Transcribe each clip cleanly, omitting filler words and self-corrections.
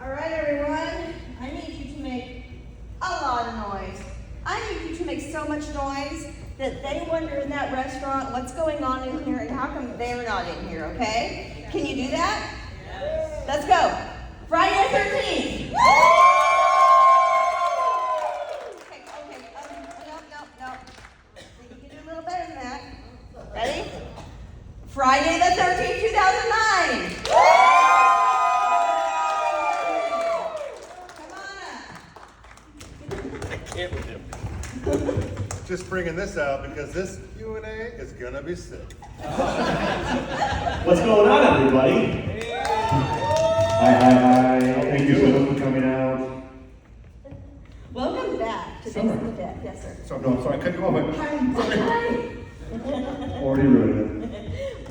All right, everyone. I need you to make a lot of noise. I need you to make so much noise that they wonder in that restaurant what's going on in here and how come they're not in here, okay? Can you do that? Yes. Let's go. Friday the 13th. Okay, no. You can do a little better than that. Ready? Friday the 13th, 2009. Can't with him. Just bringing this out because this Q&A is gonna be sick. What's going on, everybody? Hi. Thank you so much for coming out. Welcome back to Days of the Dead. Yes, sir. So, no, I'm sorry, I cut you off. Hi. Already ruined it.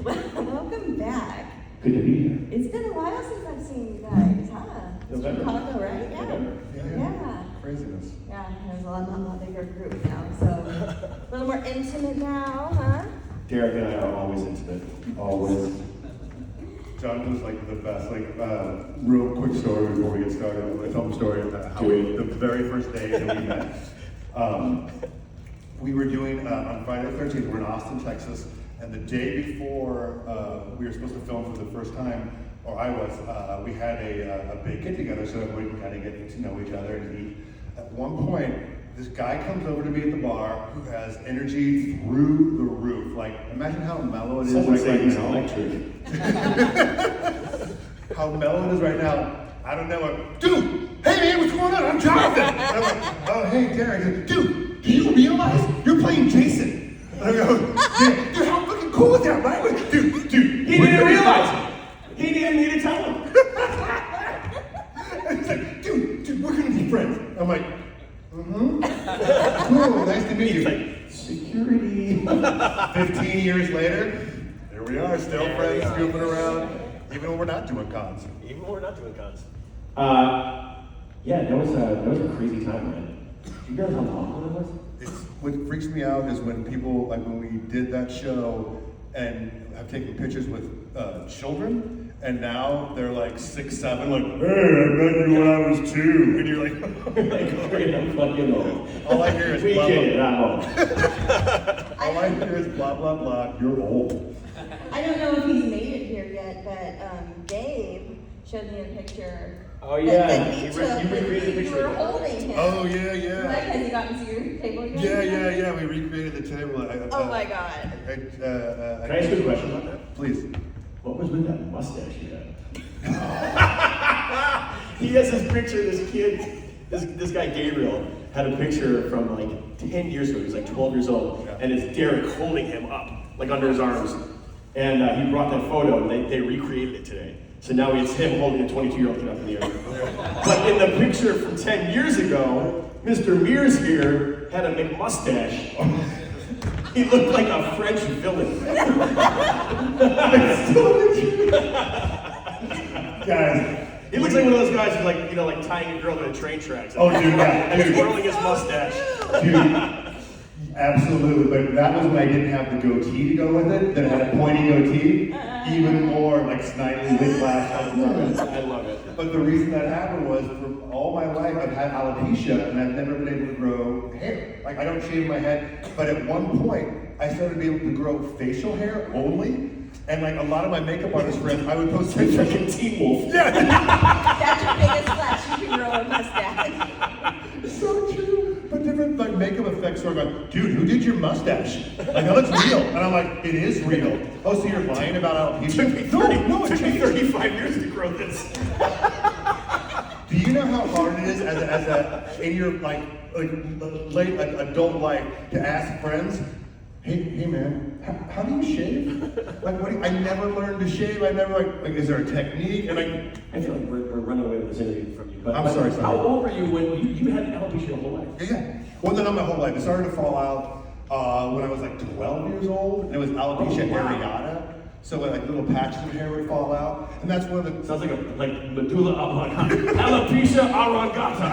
Welcome back. Good to be here. It's been a while since I've seen you guys, huh? November. Chicago, right? Yeah. Craziness. Yeah, there's a lot bigger group now, so a little more intimate now, huh? Derek and I are always intimate. Always. Jonathan's like the best. Like, real quick story before we get started. I tell the story about how the very first day that we met. We were doing, on Friday the 13th, we're in Austin, Texas, and the day before we were supposed to film for the first time, or I was, we had a big get together so that we can kind of get to know each other and eat. At one point, this guy comes over to me at the bar who has energy through the roof. Like, imagine how mellow it is right now. How mellow it is right now. I don't know. Dude, hey man, what's going on? I'm Jonathan. And I'm like, oh hey, Derek. He's like, dude, do you realize you're playing Jason? And I go, dude, how fucking cool is that, right? Dude. He didn't realize it. He didn't need to tell him. And he's like, dude, we're gonna be friends. I'm like, cool, nice to meet you. He's like, security. 15 years later, here we are, still friends, goofing around, even when we're not doing cons. Yeah, that was a crazy time, man. Do you guys know how long it was? What freaks me out is when people, like when we did that show and have taken pictures with children, and now they're like 6, 7, like, hey, I met you when I was 2. And you're like, I'm fucking old. all I hear is We blah, kidding, blah, I'm old. all I hear is blah, blah, blah, you're old. I don't know if he's made it here yet, but Gabe showed me a picture. Oh yeah, that he you took recreated the when picture. you were holding him. Oh, yeah. Right? Has he gotten to your table yet? Yeah, we recreated the table. Oh my God. Can I ask you a question about that? Please. What was with that mustache you had? He has this picture, this kid, this guy Gabriel, had a picture from like 10 years ago. He was like 12 years old, and it's Derek holding him up, like under his arms. And he brought that photo, and they recreated it today. So now it's him holding a 22-year-old kid up in the air. But in the picture from 10 years ago, Mr. Mears here had a McMustache. He looked like a French villain. Guys, he looks like one of those guys who's like, like tying a girl to the train tracks. Oh, dude, yeah. And twirling his mustache. Dude, absolutely. But that was when I didn't have the goatee to go with it. That had a pointy goatee. Even more like snidely whiplash. I love it. But the reason that happened was for all my life I've had alopecia and I've never been able to grow hair. Like I don't shave my head. But at one point I started to be able to grow facial hair only. And like a lot of my makeup artist friends, I would post pictures like Teen Wolf. Yeah. That's your biggest flash. You can grow a mustache. So true. But different like makeup effects are like, dude, who did your mustache? Like that looks real. And I'm like, it is real. Oh, so you're lying about alopecia? No, it took me 35 years to grow this. Do you know how hard it is as a in your like late adult life to ask friends, hey man, how do you shave? Like I never learned to shave. I never like is there a technique? And I feel like we're running away with this interview from you. But I'm sorry. How old were you when you had alopecia your whole life? Yeah. Well, not my whole life. It started to fall out when I was like 12 years old. And it was alopecia areata. So like little patches of hair would fall out. And that's one of the... Sounds like medulla oblongata. Alopecia areata.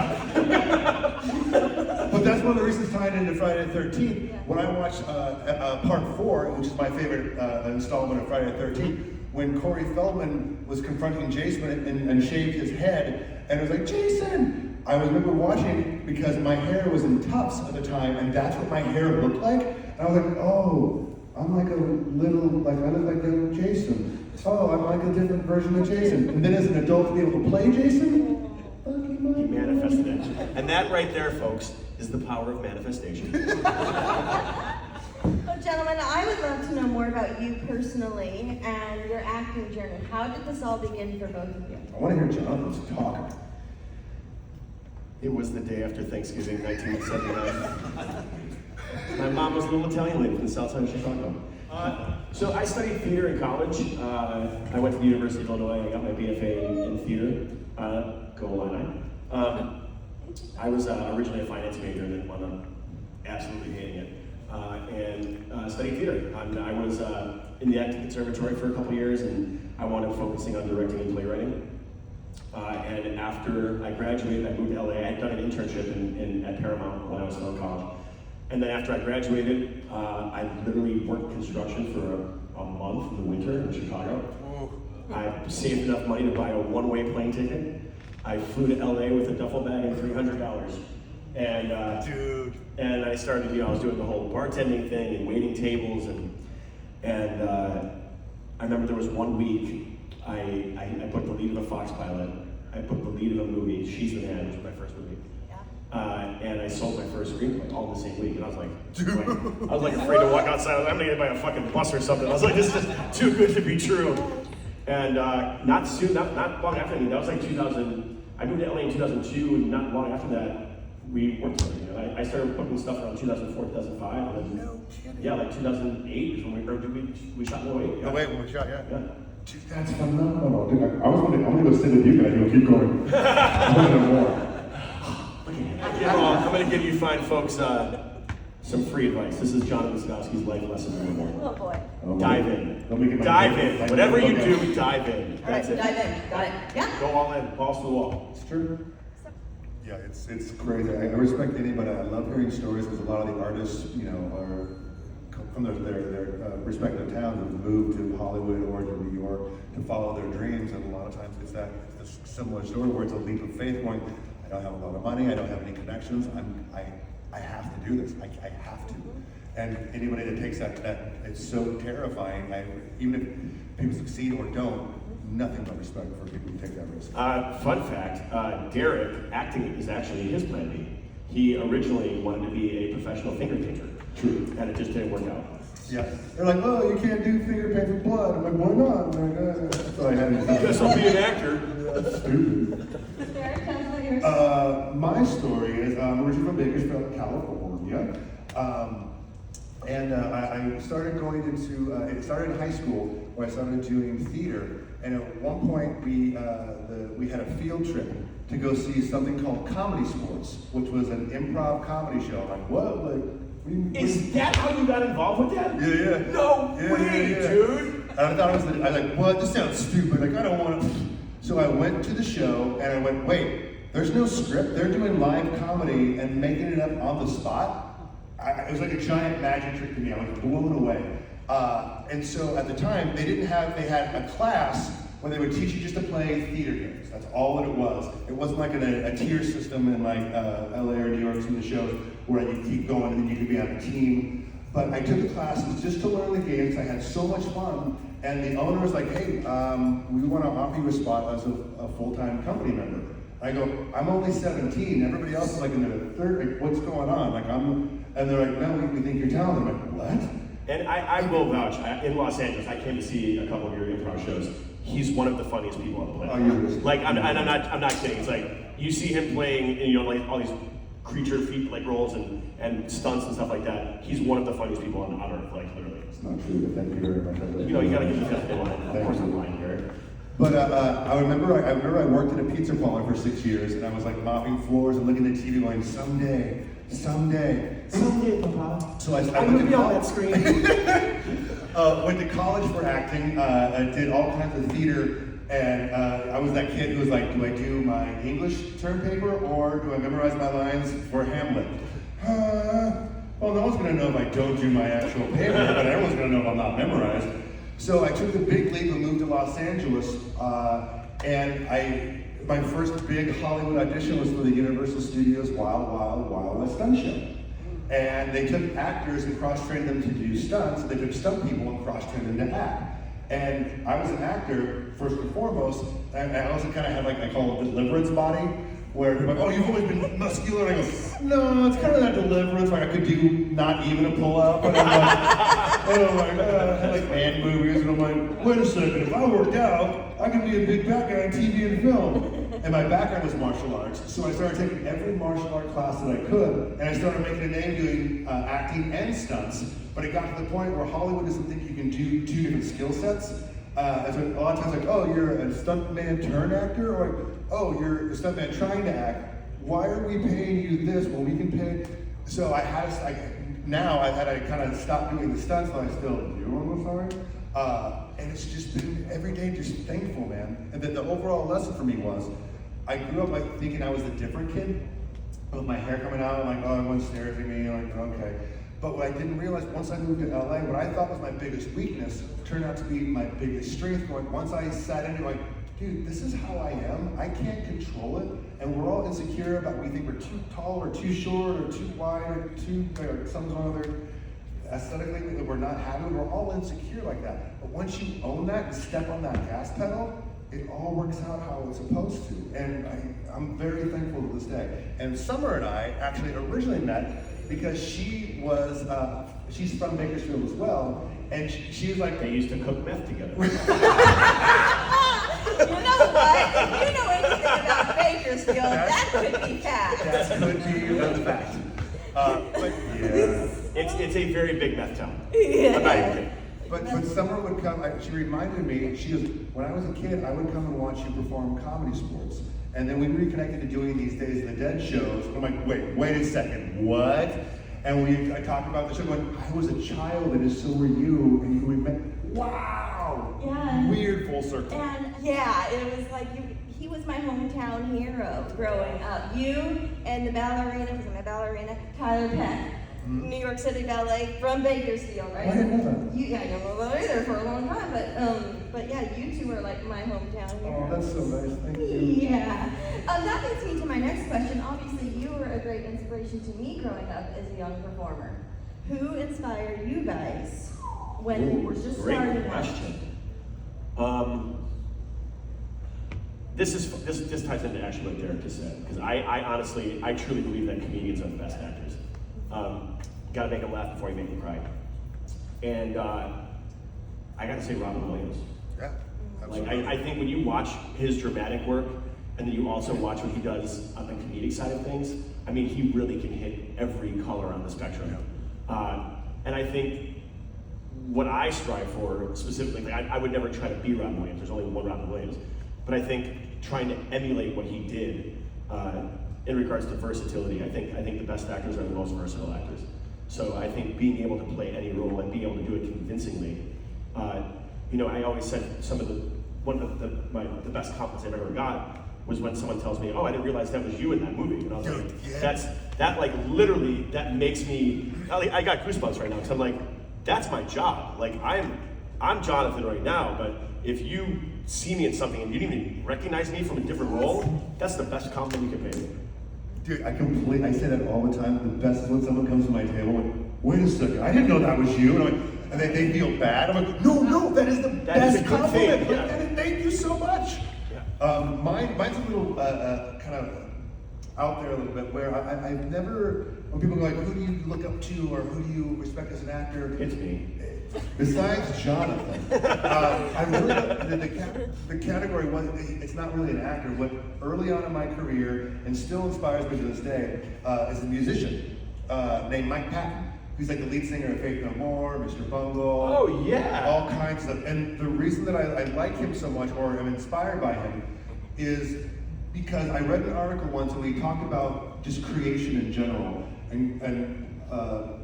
But that's one of the reasons tied into Friday the 13th. When I watched part 4, which is my favorite installment of Friday the 13th, when Corey Feldman was confronting Jason and shaved his head, and it was like, Jason! I remember watching it because my hair was in tufts at the time, and that's what my hair looked like. And I was like, oh, I'm like a little, like I look like a Jason. Oh, I'm like a different version of Jason. And then as an adult to be able to play Jason, He manifested it. And that right there, folks, is the power of manifestation. Well, gentlemen, I would love to know more about you personally and your acting journey. How did this all begin for both of you? I want to hear Jonathan's talk. It was the day after Thanksgiving, 1979. My mom was a little Italian lady from the south side of Chicago. So I studied theater in college. I went to the University of Illinois. I got my BFA in theater. Go Illini. I was originally a finance major and then wound up absolutely hating it. And studied theater. I was in the acting conservatory for a couple years, and I wound up focusing on directing and playwriting. And after I graduated, I moved to LA. I had done an internship at Paramount when I was still in college. And then after I graduated, I literally worked construction for a month in the winter in Chicago. I saved enough money to buy a one-way plane ticket. I flew to LA with a duffel bag and $300. And I started, I was doing the whole bartending thing and waiting tables, and I remember there was one week I put the lead of a Fox pilot. I put the lead of a movie, She's the Man, which was my first movie. And I sold my first screenplay all in the same week, and I was like, afraid to walk outside. I was like, I'm gonna get by a fucking bus or something. I was like, this is too good to be true. And not long after that, that was like 2000. I moved to LA in 2002, and not long after that, we worked together. I started booking stuff around 2004, 2005, and then, No kidding. yeah, like 2008 is when we shot No Wait. No, wait, when we shot, yeah. Dude, that's phenomenal. Dude, I'm gonna go sit with you guys. You'll keep going. I want to know more. I'm going to give you fine folks some free advice. This is Jonathan Sadowski's life lesson number one. Oh boy. Dive in. Dive in. Whatever you do, dive in. All right, That's it. dive in. Got it. Yeah. Go all in. Balls to the wall. It's true. Yeah, it's crazy. I respect anybody. I love hearing stories because a lot of the artists, are from their respective towns have moved to Hollywood or to New York to follow their dreams, and a lot of times it's a similar story where it's a leap of faith going, I don't have a lot of money, I don't have any connections, I have to do this, I have to. And anybody that takes that it's so terrifying. Even if people succeed or don't, nothing but respect for people who take that risk. Fun fact, Derek, acting is actually his plan B. He originally wanted to be a professional finger painter. True. And it just didn't work out. Yeah. They're like, oh, you can't do finger paint with blood. I'm like, why not? I'm like, so I had to Guess I'll be an actor. That's stupid. Derek, tell us about yours. My story is I'm originally from Bakersfield, California. And I started going into, it started in high school where I started doing theater. And at one point we had a field trip to go see something called Comedy Sports, which was an improv comedy show. I'm like, what? Like, Is that how you got involved with that? Yeah. No way, dude. I thought I was like, what? This sounds stupid. Like, I don't want to. So I went to the show and I went, wait, there's no script. They're doing live comedy and making it up on the spot. It was like a giant magic trick to me. I was blown away. And so at the time, they had a class where they would teach you just to play theater games. That's all that it was. It wasn't like a tier system in like LA or New York, some of the shows where you keep going and then you could be on a team. But I took the classes just to learn the games. I had so much fun. And the owner was like, hey, we want to offer you a spot as a full-time company member. I go, I'm only 17. Everybody else is like in their third. Like, what's going on? And they're like, no, we think you're talented. I'm like, what? And I will vouch, in Los Angeles, I came to see a couple of your improv shows. He's one of the funniest people on the planet. Oh, you're like, I'm not kidding. It's like, you see him playing, like all these creature feat like roles and stunts and stuff like that. He's one of the funniest people on earth, like literally. It's not true, but thank you very much. You gotta give the fifth line. Of course I'm lying here. But I remember I worked in a pizza parlor for 6 years, and I was like mopping floors and looking at TV going, someday, Papa. So I went to be on that screen. went to college for acting, did all kinds of theater, and I was that kid who was like, do I do my English term paper or do I memorize my lines for Hamlet? Well, no one's gonna know if I don't do my actual paper, but everyone's gonna know if I'm not memorized. So I took the big leap and moved to Los Angeles, and my first big Hollywood audition was for the Universal Studios Wild Wild Wild West Stunt Show. And they took actors and cross-trained them to do stunts. They took stunt people and cross-trained them to act. And I was an actor, first and foremost, and I also kind of had I call it the deliverance body, where they're like, oh, you've always been muscular, and I go, no, it's kind of that deliverance, I could do not even a pull-up, and I'm like, oh my God, I had man movies, and I'm like, wait a second, if I worked out, I could be a big bad guy on TV and film. And my background was martial arts, so I started taking every martial art class that I could, and I started making a name doing acting and stunts. But it got to the point where Hollywood doesn't think you can do two different skill sets. And so a lot of times, oh, you're a stuntman turned actor, or oh, you're a stuntman trying to act. Why are we paying you this when we can pay? So I've had to kind of stop doing the stunts, but I still do. I'm sorry. And it's just been every day just thankful, man. And the overall lesson for me was, I grew up thinking I was the different kid, with my hair coming out, I'm like, oh, everyone stares at me, I'm like, okay. But what I didn't realize, once I moved to LA, what I thought was my biggest weakness turned out to be my biggest strength. Once I sat in, like, dude, this is how I am. I can't control it. And we're all insecure about, we think we're too tall or too short or too wide or some other aesthetically that we're not happy. We're all insecure like that. But once you own that and step on that gas pedal, it all works out how it's supposed to. And I'm very thankful to this day. And Summer and I actually originally met because she was, she's from Bakersfield as well, and she was like— They used to cook meth together. You know what? If you know anything about Bakersfield, that could be fact. That could be a fact. But yeah. It's a very big meth town. Yeah. I'm not even kidding. But Summer would come, she reminded me, she goes, when I was a kid, I would come and watch you perform comedy sports. And then we reconnected to doing these Days of the Dead shows. And I'm like, wait a second, what? And I talked about the show, going, I was a child and so were you, and we met, wow! Yeah. Weird full circle. And yeah, it was like, he was my hometown hero growing up. You and the ballerina, because I'm a ballerina, Tyler Peck. New York City Ballet from Bakersfield, right? I didn't know that. I didn't know that either for a long time, but yeah, you two are like my hometown heroes. Oh, that's so nice, thank you. Yeah. That leads me to my next question. Obviously, you were a great inspiration to me growing up as a young performer. Who inspired you guys when you were just starting Great question. This ties into actually what Derek just said, because I honestly, I truly believe that comedians are the best actors. Gotta make them laugh before you make them cry. And I gotta say Robin Williams. Yeah, Like, absolutely. I think when you watch his dramatic work, and then you also watch what he does on the comedic side of things, I mean, he really can hit every color on the spectrum. And I think what I strive for specifically, I would never try to be Robin Williams, there's only one Robin Williams, but I think trying to emulate what he did in regards to versatility, I think the best actors are the most versatile actors. So I think being able to play any role and being able to do it convincingly, I always said one of the best compliments I've ever got was when someone tells me, oh, I didn't realize that was you in that movie. And I was like, yeah. Literally, that makes me, I got goosebumps right now, because I'm like, that's my job. Like, I'm Jonathan right now, but if you see me in something and you didn't even recognize me from a different role, that's the best compliment you can pay me. Dude, I say that all the time. The best is when someone comes to my table and, wait a second, I didn't know that was you. And I'm like, and they feel bad. I'm like, no, that is the best compliment. Yeah. Thank you so much. Yeah. Mine's a little kind of out there a little bit, where I've never, when people go like, who do you look up to, or who do you respect as an actor? It's me. Besides Jonathan, I really don't, the category it's not really an actor. What early on in my career, and still inspires me to this day, is a musician named Mike Patton. He's like the lead singer of Faith No More, Mr. Bungle. Oh yeah. All kinds of, and the reason that I like him so much, or am inspired by him, is because I read an article once and we talked about just creation in general, and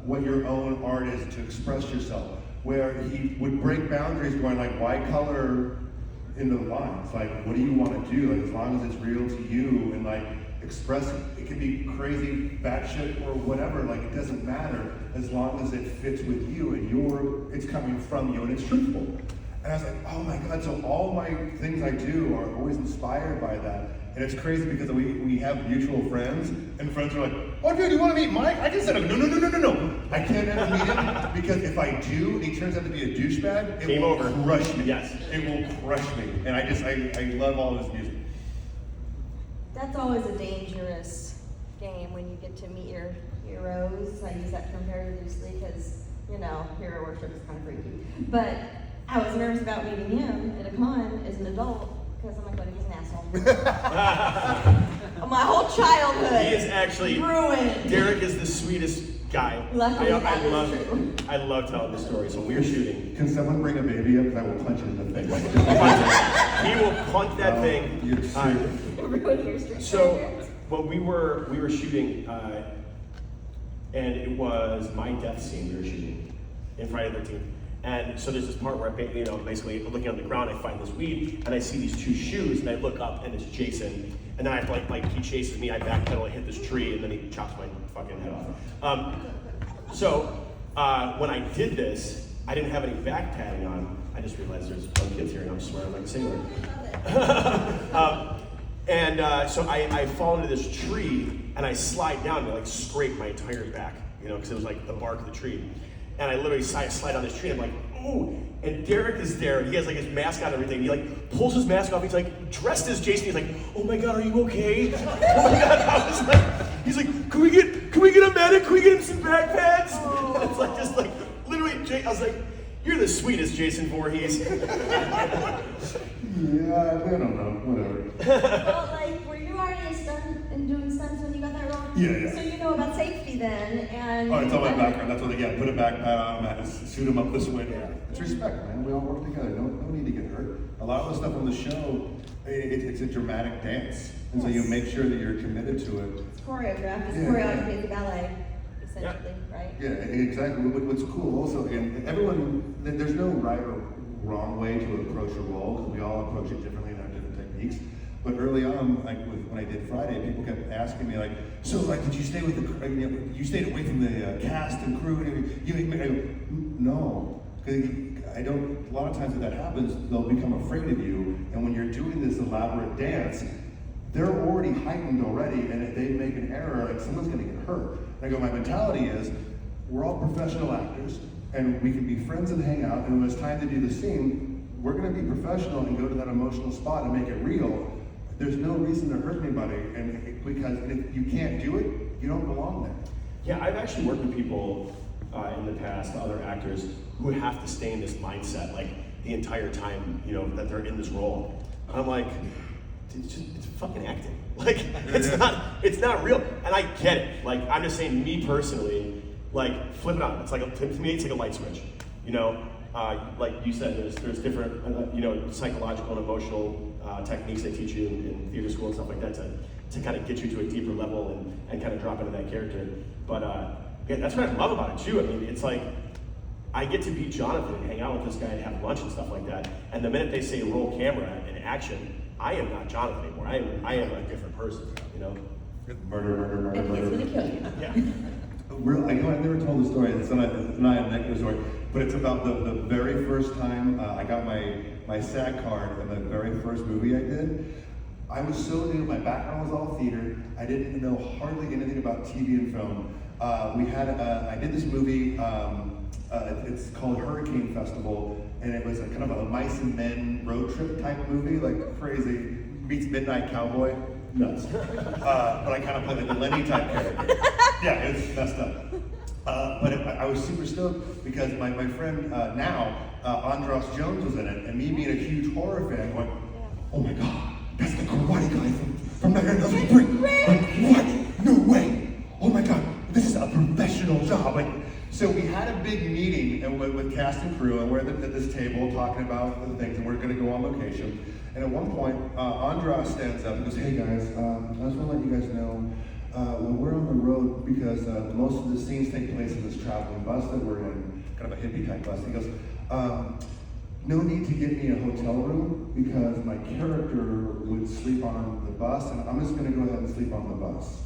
what your own art is to express yourself. Where he would break boundaries going like, why color in the lines? Like, what do you want to do? Like, as long as it's real to you and like express it. It can be crazy, batshit, or whatever, like it doesn't matter as long as it fits with you and it's coming from you and it's truthful. And I was like, oh my God, so all my things I do are always inspired by that. And it's crazy because we have mutual friends, and friends are like, oh dude, you want to meet Mike? I can send him. No. I can't ever meet him because if I do, he turns out to be a douchebag. It will crush me. Yes. It will crush me. And I love all of his music. That's always a dangerous game when you get to meet your heroes. I use that term very loosely because, hero worship is kind of freaky. But I was nervous about meeting him at a con as an adult because I'm like, what if he's an asshole? My whole childhood. He is actually ruined. Derek is the sweetest guy. Luckily, I love telling the story. So we were shooting. Can someone bring a baby up? Because I will punch it in the face. He will punch that thing. You're serious. So when we were shooting, and it was my death scene we were shooting in Friday the 13th. And so there's this part where basically looking on the ground, I find this weed, and I see these two shoes, and I look up, and it's Jason. And then I like he chases me, I backpedal, I hit this tree, and then he chops my fucking head off. When I did this, I didn't have any back padding on. I just realized there's some kids here, and I'm swearing like a sailor. So I fall into this tree, and I slide down, and I scrape my entire back, because it was like the bark of the tree. And I literally slide down this tree, and I'm like, oh, and Derek is there, and he has his mask on and everything. He pulls his mask off, he's dressed as Jason, he's like, oh my God, are you okay? Oh my God, I was like, he's like, can we get a medic? Can we get him some back pads? Oh. And it's literally, I was like, you're the sweetest Jason Voorhees. Yeah, I don't know, whatever. Well, were you already a stunt and doing stunts when you got that wrong? Yeah. So you know about safety then, and... Oh, it's all my background. That's what they get. Put a backpack on him, suit him up this way. Yeah. It's respect, man. We all work together. No need to get hurt. A lot of the stuff on the show, it's a dramatic dance. And so you make sure that you're committed to it. It's choreographed. It's choreography of the ballet, essentially, right? Yeah, exactly. What's cool also, and everyone, there's no right or wrong way to approach a role, because we all approach it differently and have different techniques. But early on, when I did Friday, people kept asking me so did you stay with you stayed away from the cast and crew? And no, because I don't. A lot of times when that happens, they'll become afraid of you. And when you're doing this elaborate dance, they're already heightened already, and if they make an error, someone's going to get hurt. And I go, my mentality is, we're all professional actors, and we can be friends and hang out. And when it's time to do the scene, we're going to be professional and go to that emotional spot and make it real. There's no reason to hurt anybody, because if you can't do it, you don't belong there. Yeah, I've actually worked with people in the past, other actors, who have to stay in this mindset the entire time, that they're in this role. And I'm like, it's fucking acting. It's not real. And I get it. I'm just saying, me personally, flip it on. It's to me, it's like a light switch. Like you said, there's different, psychological and emotional techniques they teach you in theater school and stuff like that to kind of get you to a deeper level and kind of drop into that character. But yeah, that's what I love about it too. I mean, it's I get to be Jonathan and hang out with this guy and have lunch and stuff like that. And the minute they say roll camera and action, I am not Jonathan anymore. I am a different person. Murder. And he's gonna kill you. Yeah. I've never told the story. It's not a negative story, but it's about the very first time I got my SAG card in the very first movie I did. I was so new. My background was all theater. I didn't know hardly anything about TV and film. I did this movie. It's called Hurricane Festival, and it was a kind of a mice and men road trip type movie, crazy meets Midnight Cowboy. Nuts. But I kind of played the Lenny type character. Yeah, it was messed up. But I was super stoked because my friend Andros Jones was in it, and me being a huge horror fan going, oh my God, that's the karate guy from Nightmare on Elm Street. What? No way. Oh my God, this is a professional job. So we had a big meeting with cast and crew, and we're at this table talking about the things, and we're going to go on location. And at one point, Andros stands up and goes, hey guys, I just want to let you guys know, when we're on the road, because most of the scenes take place in this traveling bus that we're in, kind of a hippie type bus. He goes, no need to get me a hotel room because my character would sleep on the bus, and I'm just going to go ahead and sleep on the bus.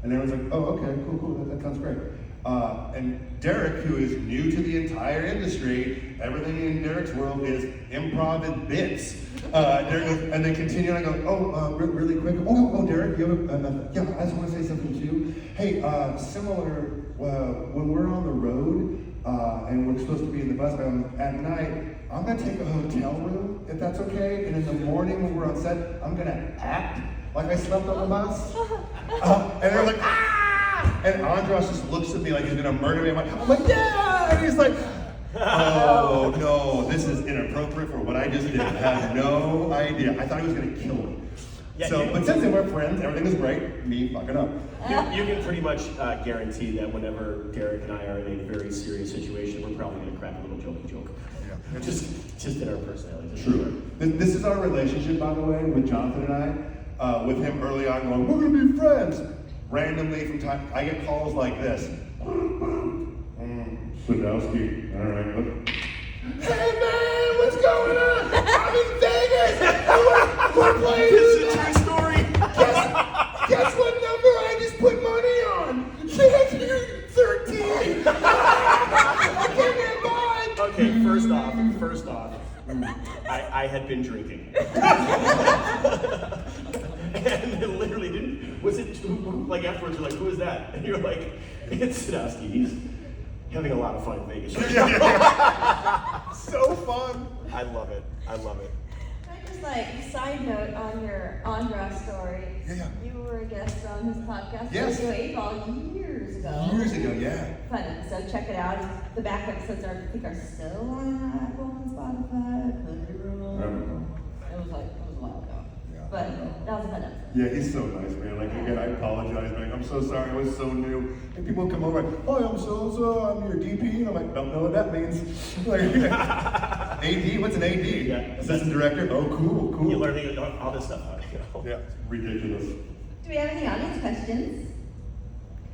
And everyone's like, oh, okay, cool, that sounds great. And Derek, who is new to the entire industry, everything in Derek's world is improv and bits. Derek goes, and they continue, and I go, really quick. Oh, Derek, you have yeah, I just want to say something too. Hey, similar, when we're on the road, and we're supposed to be in the bus, at night, I'm gonna take a hotel room, if that's okay, and in the morning when we're on set, I'm gonna act like I slept on the bus. And they're like, ah! And Andros just looks at me like he's gonna murder me. I'm like, yeah! And he's like, oh no, this is inappropriate for what I just did. I had no idea. I thought he was gonna kill me. Yeah, So, but since they we're friends, everything is great, me fucking up. You can pretty much guarantee that whenever Derek and I are in a very serious situation, we're probably going to crack a little jokey joke. Yeah. Just in our personalities. True. This is our relationship, by the way, with Jonathan and I. With him early on going, we're gonna be friends. Randomly from time, I get calls like this. Sadowski, all right, look. Hey man, what's going on? I'm in Vegas. We're playing. This is a true story. Guess what number I just put money on? 13. I can't get mine. Okay, first off, I had been drinking. And it literally didn't, was it, like afterwards you're like, who is that? And you're like, it's Sadowski, he's having a lot of fun in Vegas. So fun. I love it. Just like side note on your Andra story. Yeah. You were a guest on his podcast. Yes. Radio 8 Ball years ago. Years ago, yeah. Fun episode. Check it out. The back episodes I think are still on Apple and Spotify. Could be wrong. It was a while ago. Yeah. But that was a fun episode. Yeah, he's so nice, man. Like, again, I apologize, man. I'm so sorry. I was so new. And people come over, like, oh, I'm so-and-so. I'm your DP. And I'm like, don't know what that means. Like, AD? What's an AD? Yeah. Assistant director? Oh, cool. You learn all this stuff out, you know? Yeah, ridiculous. Do we have any audience questions?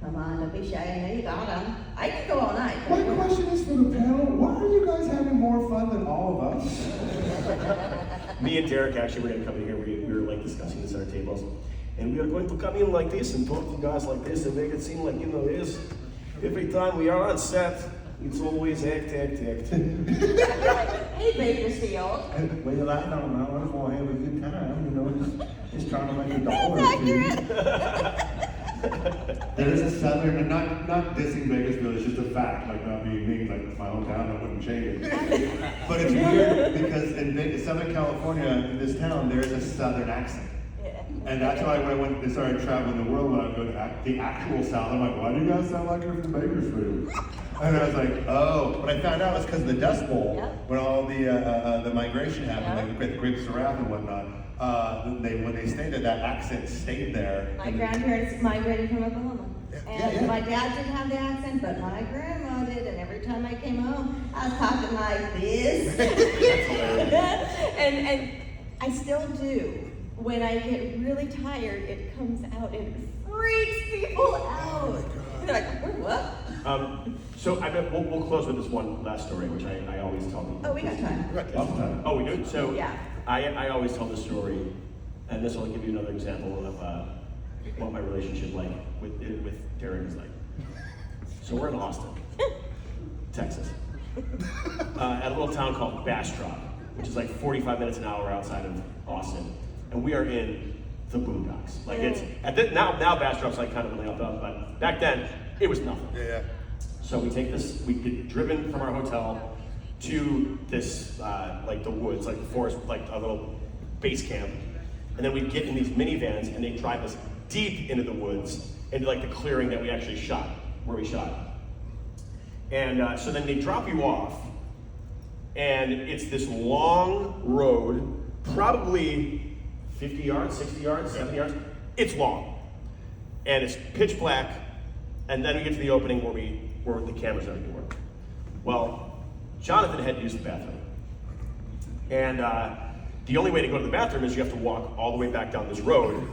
Come on, don't be shy. I know you got them. I could go all night. My question is for the panel. Why are you guys having more fun than all of us? Me and Derek actually were going to come in here. We were like discussing this at our tables, and we are going to come in like this and talk to you guys like this and make it seem like, you know, is every time we are on set, it's always act. Hey, Bakersfield. Well, I don't know. I just want to have a good time, you know, just trying to make a dollar. That's accurate. There is a southern, and not dissing Bakersfield, it's just a fact, like not being mean, like it's my hometown, I wouldn't change it. But it's weird because in Southern California, in this town, there is a southern accent. Yeah. And that's why when I went and started traveling the world, when I would go to the actual South, I'm like, why do you guys sound like you're from Bakersfield? And I was like, oh, but I found out it's because of the Dust Bowl, when all the migration happened, like the Grapes of Wrath and whatnot. When they stayed there, that accent stayed there. My grandparents migrated from Oklahoma. And Yeah. my dad didn't have the accent, but my grandma did. And every time I came home, I was talking like this. and I still do. When I get really tired, it comes out and it freaks people out. They're like, what? So we'll close with this one last story, which I always tell people. Oh, we got time. Lots of time. Oh, we do? So Yeah. I always tell this story, and this will give you another example of what my relationship with Derek is like. So we're in Austin, Texas, at a little town called Bastrop, which is like 45 minutes an hour outside of Austin, and we are in the boondocks. Like it's now Bastrop's like kind of really up, but back then it was nothing. Yeah. So we get driven from our hotel to this, like the woods, like the forest, like a little base camp. And then we get in these minivans and they drive us deep into the woods, into like the clearing that we actually shot, where we shot. And so then they drop you off, and it's this long road, probably 50 yards, 60 yards, 70 yards. It's long. And it's pitch black, and then we get to the opening where the cameras and everything work. Well, Jonathan had to use the bathroom. And the only way to go to the bathroom is you have to walk all the way back down this road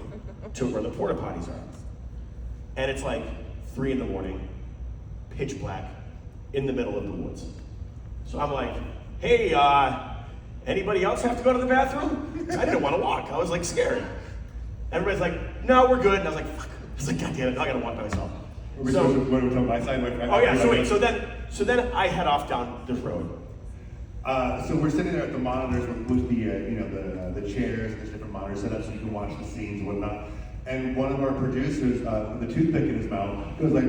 to where the porta potties are. And it's like 3 a.m, pitch black, in the middle of the woods. So I'm like, hey, anybody else have to go to the bathroom? I didn't want to walk, I was like scared. Everybody's like, no, we're good. And I was like, fuck. I was like, God damn it, I gotta walk by myself. So, what we talking my side? oh yeah, so wait, so then I head off down this road. So we're sitting there at the monitors with the the chairs. There's different monitors set up so you can watch the scenes and whatnot. And one of our producers, with a toothpick in his mouth, goes like,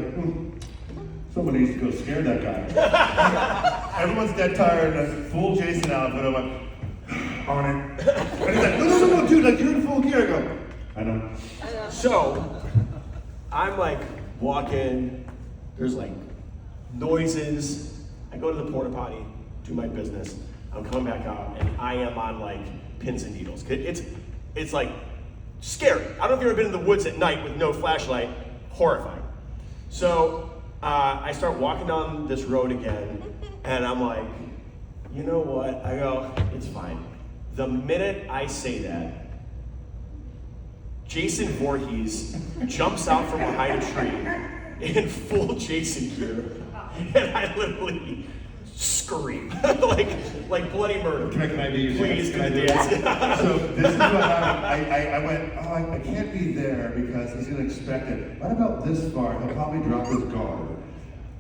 someone needs to go scare that guy. Everyone's dead tired in a full Jason outfit. I'm like, on it. And he's like, no, dude, like you're in full gear. I go, I know. So I'm like walking. There's like noises. I go to the porta potty, do my business. I'm coming back out, and I am on like pins and needles. It's like scary. I don't know if you've ever been in the woods at night with no flashlight. Horrifying. So I start walking down this road again, and I'm like, you know what? I go, it's fine. The minute I say that, Jason Voorhees jumps out from behind a tree in full Jason gear, and I literally scream like bloody murder. Can I be your Please, Can I do dance. So this is what happened. I went, I can't be there because he's gonna expect it. What about this far? He'll probably drop his guard.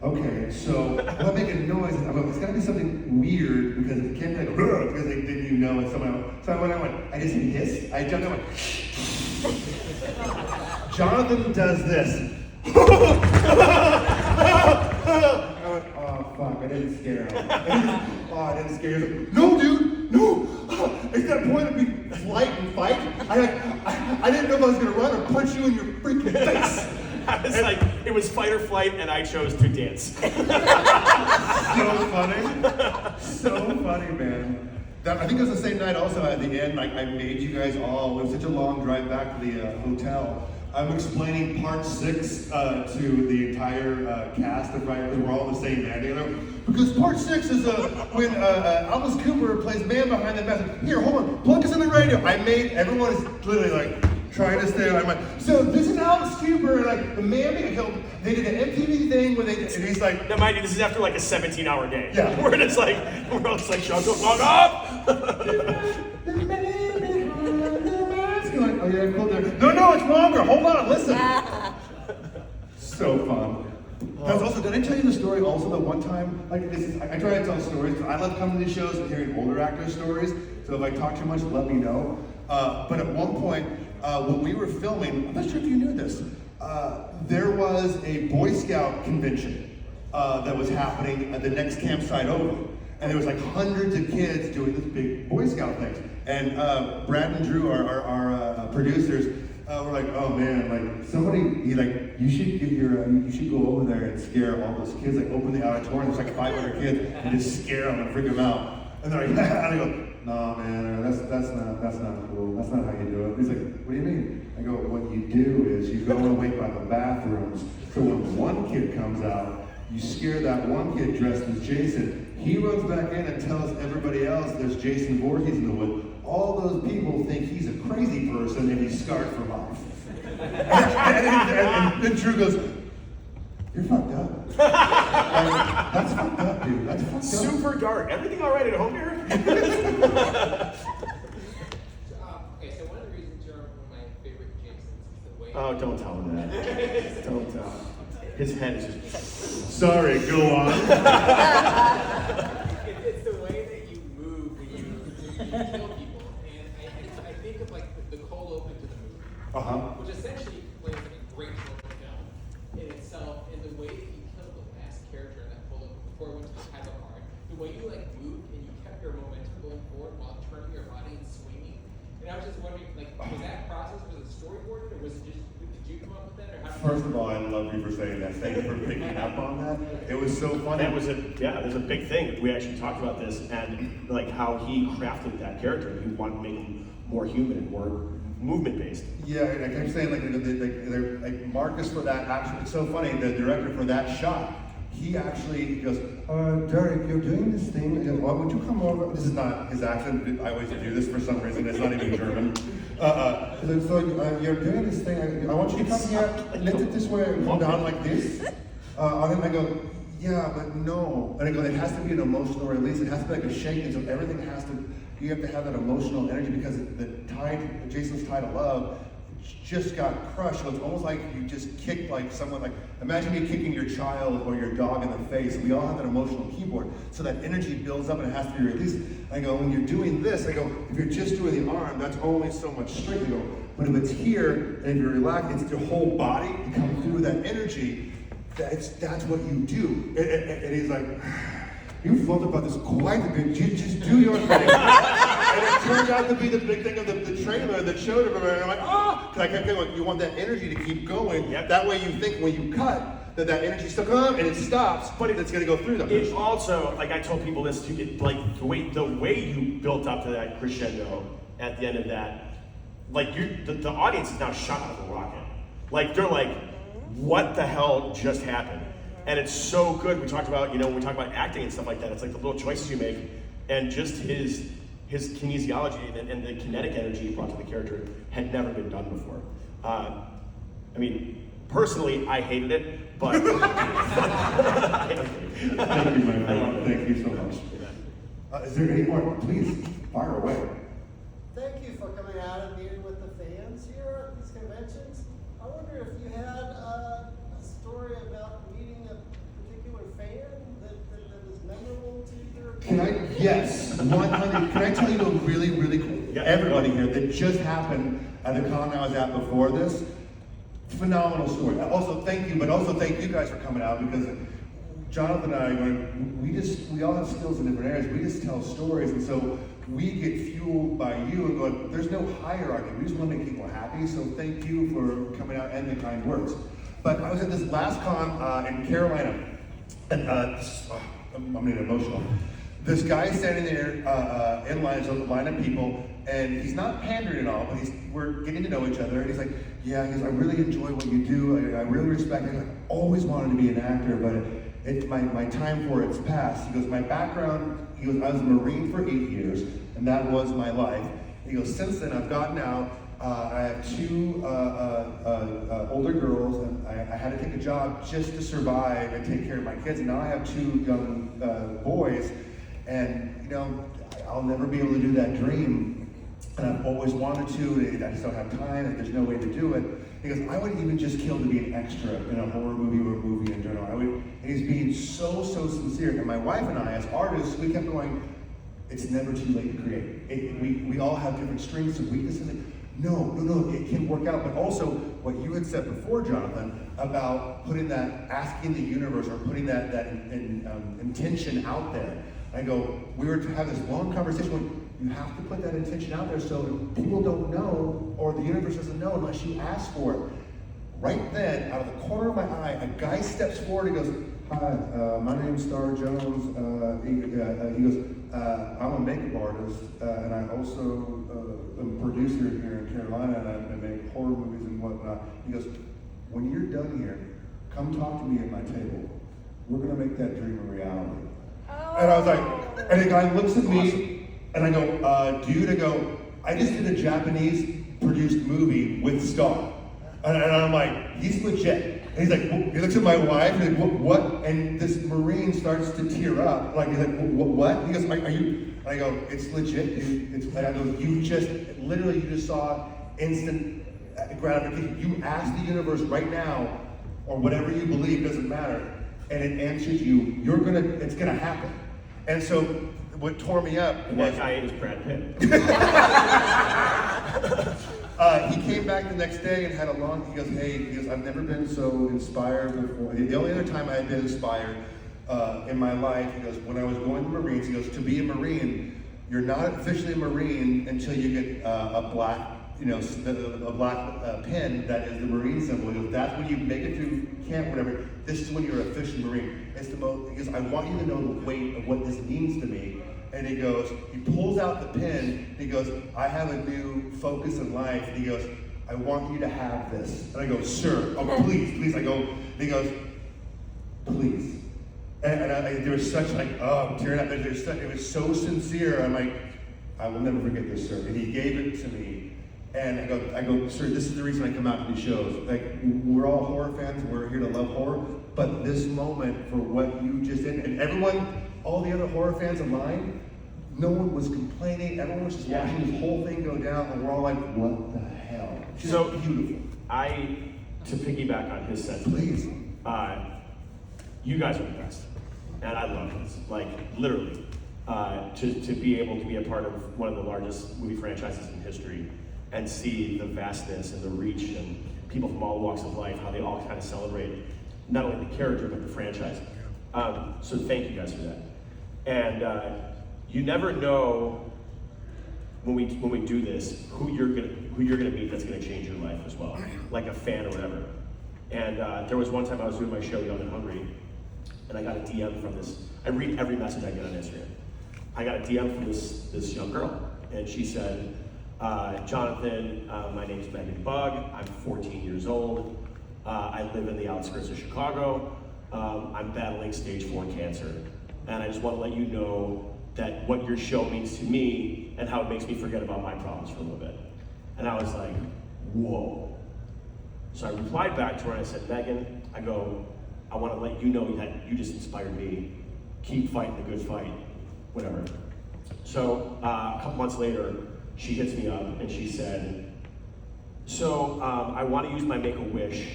Okay, so I'm making noise. I'm like, it's gotta be something weird because it can't be like, because then you know it's someone else. So I went, I just hissed. I jumped, I went, Jonathan does this. I went, oh fuck, I didn't scare him. I didn't scare him. No, dude, no. It's that point of being flight and fight. I didn't know if I was gonna run or punch you in your freaking face. I was like, it was fight or flight, and I chose to dance. So funny, man. I think it was the same night also at the end, like I made you guys all, it was such a long drive back to the hotel. I'm explaining part 6 to the entire cast of writers. We're all in the same band together. Because part 6 is when Alice Cooper plays Man Behind the Mask. Here, hold on, plug us in the radio. Everyone is literally like, trying to stay on. I'm like, so this is Alice Cooper, like the man they did an MTV thing where and he's like, now mind you, this is after like a 17-hour day. Yeah. We're just like, shut the fuck up! the man behind the mask. You're like, oh yeah, cool. No, it's longer. Hold on, listen. So fun. That's also, did I tell you the story also that one time, like I try to tell stories, because I love coming to these shows and hearing older actors' stories, so if I talk too much, let me know. But at one point, when we were filming, I'm not sure if you knew this, there was a Boy Scout convention that was happening at the next campsite over. And there was like hundreds of kids doing this big Boy Scout thing. And Brad and Drew, our producers, were like, oh man, like somebody, you should get you should go over there and scare all those kids, like open the auditorium, there's like 500 kids, and just scare them and freak them out. And they're like, and I go, no man, that's not cool. That's not how you do it. He's like, what do you mean? I go, what you do is you go and wait by the bathrooms. So when one kid comes out, you scare that one kid dressed as Jason. He runs back in and tells everybody else there's Jason Voorhees in the wood. All those people think he's a crazy person and he's scarred for life. and then Drew goes, you're fucked up. That's fucked up, dude. That's fucked up. Super dark. Everything all right at home here? Okay, so one of the reasons you're one of my favorite Jasons is the way. Oh, don't tell him that. Don't tell him. His head is just. Sorry, go on. It's the way that you move when you kill people. And I think of like the cold open to the movie, which essentially plays like a great short film in itself. And the way that you killed the last character in that cold open before it went to the title card, the way you like moved and you kept your momentum going forward while turning your body and swinging. And I was just wondering, like, was that process, was it storyboarded, or was it just, did you come up with that, or how? First of all, I love you for saying that. Thank you for picking up on that. It was so funny. That was there's a big thing. We actually talked about this and like how he crafted that character. He wanted to make him more human and more movement based. Yeah, and I kept saying like Marcus for that action. It's so funny. The director for that shot, he goes, Derek, you're doing this thing. And why would you come over? This is not his accent. I always do this for some reason. It's not even German. So you're doing this thing. I want you to come here, lift it this way, and come down like this. And then I go, yeah, but no. And I go, it has to be an emotional release. It has to be like a shake. And so everything has to. You have to have that emotional energy because Jason's tide of love just got crushed. It's almost like you just kicked like someone, like imagine you kicking your child or your dog in the face. We all have that emotional keyboard. So that energy builds up and it has to be released. I go, when you're doing this, I go, if you're just doing the arm, that's only so much strength. I go, but if it's here and if you're relaxed, it's your whole body to come through that energy. That's what you do. And he's like, you thought about this quite a bit. You just do your thing. And it turned out to be the big thing of the trailer that showed everybody. And I'm like, oh! Because I kept going, you want that energy to keep going. Yep. That way you think when you cut, that energy still comes and it stops, but it's going to go through them. It also, like I told people this too, like the way you built up to that crescendo at the end of that, like the audience is now shot out of a rocket. Like they're like, what the hell just happened? And it's so good. We talked about, when we talk about acting and stuff like that, it's like the little choices you make, and just his kinesiology and the kinetic energy he brought to the character had never been done before. I mean, personally, I hated it, but Thank you, my friend. Thank you so much. Is there any more? Please, fire away. Thank you for coming out and meeting with the fans here at these conventions. I wonder if you had a story about meeting a particular fan that was memorable to your Can I? Yes, 100. Can I tell you a really, really cool? Yeah. Everybody here that just happened at the con I was at before this. Phenomenal story. Also, thank you, but also thank you guys for coming out, because Jonathan and I, we all have skills in different areas. We just tell stories, and so we get fueled by you and going, there's no hierarchy. We just want to make people happy, so thank you for coming out and the kind words. But I was at this last con in Carolina, and I'm getting emotional. This guy standing there in line, so a line of people, and he's not pandering at all, but we're getting to know each other, and he's like, yeah, he goes, I really enjoy what you do, I really respect it, I always wanted to be an actor, but my time for it's passed. He goes, my background, he goes, I was a Marine for 8 years, and that was my life. He goes, since then I've gotten out, I have 2 older girls, and I had to take a job just to survive and take care of my kids, and now I have 2 young boys, and I'll never be able to do that dream, and I've always wanted to, and I just don't have time, and there's no way to do it. He goes, I would even just kill to be an extra in a horror movie or a movie in general. And he's being so sincere, and my wife and I, as artists, we kept going, it's never too late to create. We all have different strengths and weaknesses. No, it can work out. But also, what you had said before, Jonathan, about putting that, asking the universe, or putting that intention out there. I go, we were to have this long conversation when you have to put that intention out there so people don't know, or the universe doesn't know unless you ask for it. Right then, out of the corner of my eye, a guy steps forward and goes, hi, my name's Star Jones. He goes, I'm a makeup artist, and I also am a producer here in Carolina, and I make horror movies and whatnot. He goes, when you're done here, come talk to me at my table. We're gonna make that dream a reality. And I was like, and the guy looks at me, and I go, dude, I just did a Japanese produced movie with Star. And I'm like, he's legit. And he's like, he looks at my wife, and he's like, what? And this Marine starts to tear up. Like, he's like, what? He goes, are you? And I go, it's legit, dude. And I go, you just saw instant gratification. You ask the universe right now, or whatever you believe, doesn't matter, and it answers you, it's gonna happen. And so, what tore me up was... That guy is Brad Pitt. He came back the next day and had a long, he goes, I've never been so inspired before. The only other time I had been inspired in my life, he goes, when I was going to Marines, he goes, to be a Marine, you're not officially a Marine until you get a black, a black pin that is the Marine symbol. He goes, that's when you make it through camp, whatever. This is when you're an official Marine. It's the most, he goes, I want you to know the weight of what this means to me. And he goes, he pulls out the pen, and he goes, I have a new focus in life. And he goes, I want you to have this. And I go, sir, oh, please. I go, and he goes, please. And there was such I'm tearing up. It was so sincere. I'm like, I will never forget this, sir. And he gave it to me. And I go, sir, this is the reason I come out to these shows. Like, we're all horror fans. We're here to love horror. But this moment for what you just did, and everyone, all the other horror fans in line, no one was complaining. Everyone was just watching this whole thing go down, and we're all like, what the hell? She's So beautiful. to piggyback on his sentiment, Please. you guys are the best, and I love this. Like literally, to be able to be a part of one of the largest movie franchises in history, and see the vastness and the reach and people from all walks of life, how they all kind of celebrate not only the character but the franchise. So thank you guys for that. And you never know when we do this who you're gonna meet that's gonna change your life as well, like a fan or whatever. And there was one time I was doing my show Young and Hungry, and I got a DM from this. I read every message I get on Instagram. I got a DM from this young girl, and she said, Jonathan, my name's Megan Bug. I'm 14 years old. I live in the outskirts of Chicago. I'm battling stage 4 cancer. And I just want to let you know that what your show means to me and how it makes me forget about my problems for a little bit. And I was like, whoa. So I replied back to her and I said, Megan, I go, I want to let you know that you just inspired me. Keep fighting the good fight, whatever. So a couple months later, she hits me up and she said, so I want to use my Make-A-Wish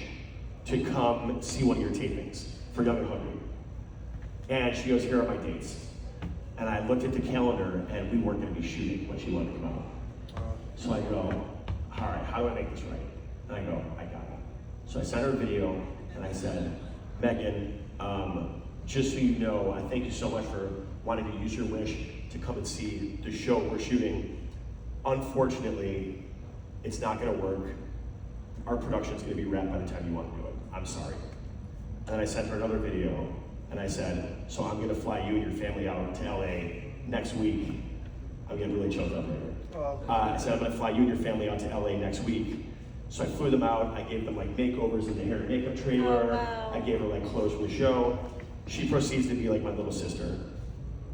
to come see one of your tapings for Young and Hungry. And she goes, here are my dates. And I looked at the calendar and we weren't going to be shooting when she wanted to come out. So I go, all right, how do I make this right? And I go, I got it. So I sent her a video and I said, Megan, just so you know, I thank you so much for wanting to use your wish to come and see the show we're shooting. Unfortunately, it's not going to work. Our production's going to be wrapped by the time you want to do it. I'm sorry. And then I sent her another video, and I said, so I'm going to fly you and your family out to LA next week. I'm getting really choked up later. I said, I'm going to fly you and your family out to LA next week. So I flew them out. I gave them like makeovers in the hair and makeup trailer. Oh, wow. I gave her like clothes for the show. She proceeds to be like my little sister.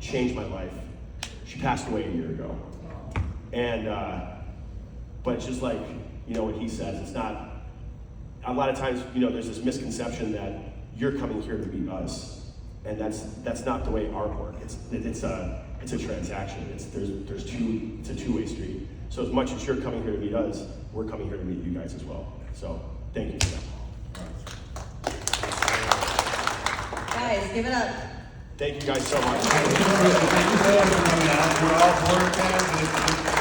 Changed my life. She passed away a year ago. And, but it's just like, you know, what he says, it's not, a lot of times, you know, there's this misconception that you're coming here to meet us. And that's not the way art works. It's a transaction. It's a two-way street. So as much as you're coming here to meet us, we're coming here to meet you guys as well. So thank you for that. Guys, give it up. Thank you guys so much. Thank you for coming out. We're all Florida fans, and it's